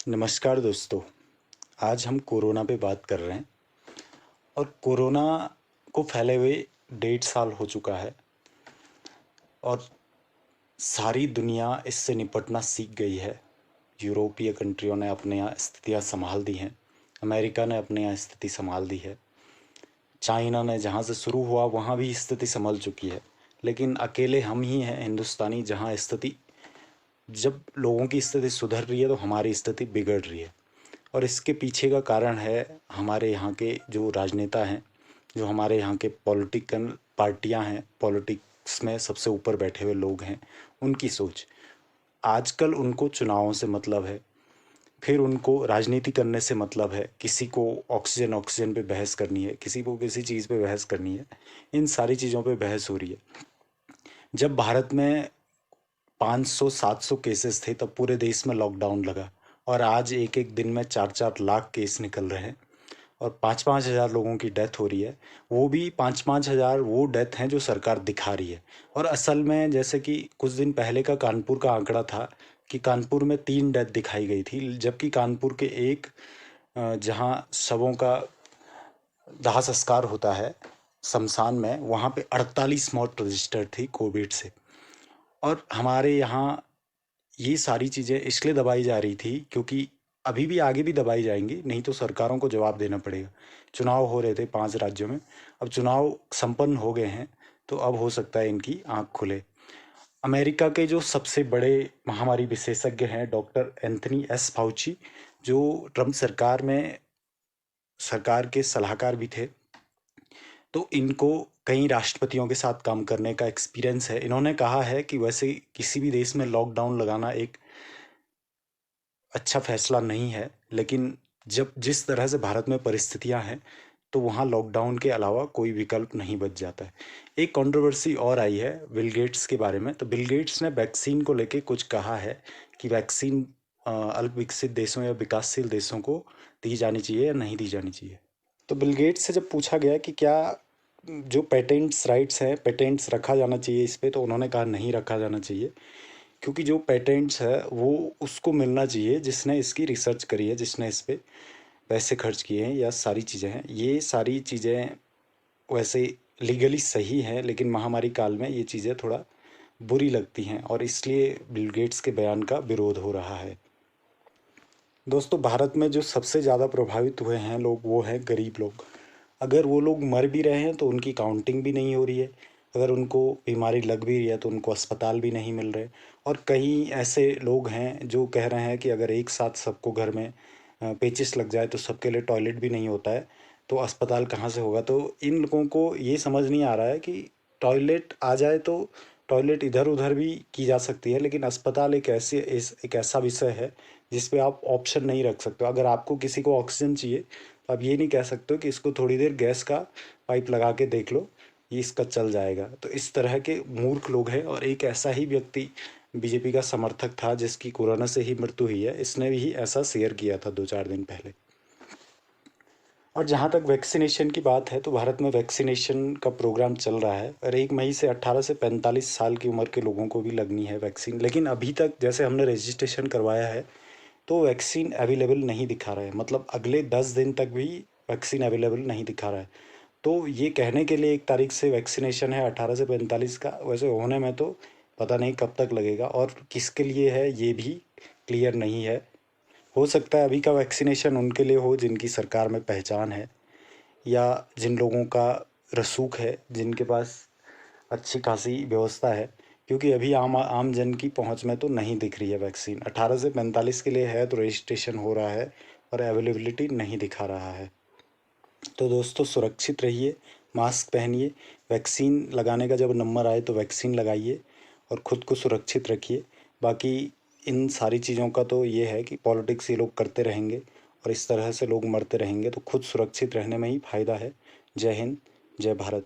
नमस्कार दोस्तों। आज हम कोरोना पे बात कर रहे हैं और कोरोना को फैले हुए 1.5 साल हो चुका है और सारी दुनिया इससे निपटना सीख गई है। यूरोपीय कंट्रियों ने अपने यहाँ स्थितियाँ संभाल दी हैं। अमेरिका ने अपने यहाँ स्थिति संभाल दी है। चाइना ने जहाँ से शुरू हुआ वहाँ भी स्थिति संभल चुकी है। लेकिन अकेले हम ही हैं हिंदुस्तानी जहाँ स्थिति, जब लोगों की स्थिति सुधर रही है तो हमारी स्थिति बिगड़ रही है। और इसके पीछे का कारण है हमारे यहाँ के जो राजनेता हैं, जो हमारे यहाँ के पॉलिटिकल पार्टियाँ हैं, पॉलिटिक्स में सबसे ऊपर बैठे हुए लोग हैं, उनकी सोच। आजकल उनको चुनावों से मतलब है, फिर उनको राजनीति करने से मतलब है। किसी को ऑक्सीजन पे बहस करनी है, किसी को किसी चीज़ पे बहस करनी है। इन सारी चीज़ों पे बहस हो रही है। जब भारत में 500-700 केसेस थे तब पूरे देश में लॉकडाउन लगा और आज एक एक दिन में 4-4 लाख केस निकल रहे हैं और 5-5 हज़ार लोगों की डेथ हो रही है। वो भी 5-5 हज़ार वो डेथ हैं जो सरकार दिखा रही है। और असल में जैसे कि कुछ दिन पहले का कानपुर का आंकड़ा था कि कानपुर में 3 डेथ दिखाई गई थी, जबकि कानपुर के एक जहाँ शवों का दाह संस्कार होता है शमशान में, वहाँ पे 48 मौत रजिस्टर्ड थी कोविड से। और हमारे यहाँ ये सारी चीज़ें इसलिए दबाई जा रही थी क्योंकि अभी भी आगे भी दबाई जाएंगी, नहीं तो सरकारों को जवाब देना पड़ेगा। चुनाव हो रहे थे 5 राज्यों में, अब चुनाव संपन्न हो गए हैं तो अब हो सकता है इनकी आंख खुले। अमेरिका के जो सबसे बड़े महामारी विशेषज्ञ हैं डॉक्टर एंथनी एस फाउची, जो ट्रम्प सरकार में सरकार के सलाहकार भी थे, तो इनको कई राष्ट्रपतियों के साथ काम करने का एक्सपीरियंस है। इन्होंने कहा है कि वैसे किसी भी देश में लॉकडाउन लगाना एक अच्छा फैसला नहीं है, लेकिन जब जिस तरह से भारत में परिस्थितियां हैं तो वहाँ लॉकडाउन के अलावा कोई विकल्प नहीं बच जाता है। एक कंट्रोवर्सी और आई है बिल गेट्स के बारे में। तो बिल गेट्स ने वैक्सीन को लेके कुछ कहा है कि वैक्सीन अल्प विकसित देशों या विकासशील देशों को दी जानी चाहिए या नहीं दी जानी चाहिए। तो बिल गेट्स से जब पूछा गया कि क्या जो पेटेंट्स राइट्स हैं, पेटेंट्स रखा जाना चाहिए इस पे, तो उन्होंने कहा नहीं रखा जाना चाहिए, क्योंकि जो पेटेंट्स है वो उसको मिलना चाहिए जिसने इसकी रिसर्च करी है, जिसने इस पे पैसे खर्च किए हैं या सारी चीज़ें हैं। ये सारी चीज़ें वैसे लीगली सही हैं, लेकिन महामारी काल में ये चीज़ें थोड़ा बुरी लगती हैं और इसलिए बिल गेट्स के बयान का विरोध हो रहा है। दोस्तों, भारत में जो सबसे ज़्यादा प्रभावित हुए हैं लोग वो हैं गरीब लोग। अगर वो लोग मर भी रहे हैं तो उनकी काउंटिंग भी नहीं हो रही है। अगर उनको बीमारी लग भी रही है तो उनको अस्पताल भी नहीं मिल रहे। और कई ऐसे लोग हैं जो कह रहे हैं कि अगर एक साथ सबको घर में पेचिश लग जाए तो सबके लिए टॉयलेट भी नहीं होता है, तो अस्पताल कहाँ से होगा। तो इन लोगों को ये समझ नहीं आ रहा है कि टॉयलेट आ जाए तो टॉयलेट इधर उधर भी की जा सकती है, लेकिन अस्पताल एक ऐसा विषय है जिस पे आप ऑप्शन नहीं रख सकते हो। अगर आपको किसी को ऑक्सीजन चाहिए तो आप ये नहीं कह सकते हो कि इसको थोड़ी देर गैस का पाइप लगा के देख लो, ये इसका चल जाएगा। तो इस तरह के मूर्ख लोग हैं। और एक ऐसा ही व्यक्ति बीजेपी का समर्थक था जिसकी कोरोना से ही मृत्यु हुई है, इसने भी ऐसा शेयर किया था 2-4 दिन पहले। और जहाँ तक वैक्सीनेशन की बात है तो भारत में वैक्सीनेशन का प्रोग्राम चल रहा है और 1 मई से 18 से 45 साल की उम्र के लोगों को भी लगनी है वैक्सीन। लेकिन अभी तक जैसे हमने रजिस्ट्रेशन करवाया है तो वैक्सीन अवेलेबल नहीं दिखा रहा है, मतलब अगले 10 दिन तक भी वैक्सीन अवेलेबल नहीं दिखा रहा है। तो ये कहने के लिए 1 तारीख से वैक्सीनेशन है 18 से 45 का, वैसे होने में तो पता नहीं कब तक लगेगा और किसके लिए है ये भी क्लियर नहीं है। हो सकता है अभी का वैक्सीनेशन उनके लिए हो जिनकी सरकार में पहचान है या जिन लोगों का रसूख है, जिनके पास अच्छी खासी व्यवस्था है, क्योंकि अभी आम आम जन की पहुंच में तो नहीं दिख रही है वैक्सीन। 18 से 45 के लिए है तो रजिस्ट्रेशन हो रहा है और अवेलेबिलिटी नहीं दिखा रहा है। तो दोस्तों, सुरक्षित रहिए, मास्क पहनिए, वैक्सीन लगाने का जब नंबर आए तो वैक्सीन लगाइए और ख़ुद को सुरक्षित रखिए। बाकी इन सारी चीज़ों का तो ये है कि पॉलिटिक्स ये लोग करते रहेंगे और इस तरह से लोग मरते रहेंगे, तो खुद सुरक्षित रहने में ही फ़ायदा है। जय हिंद, जय भारत।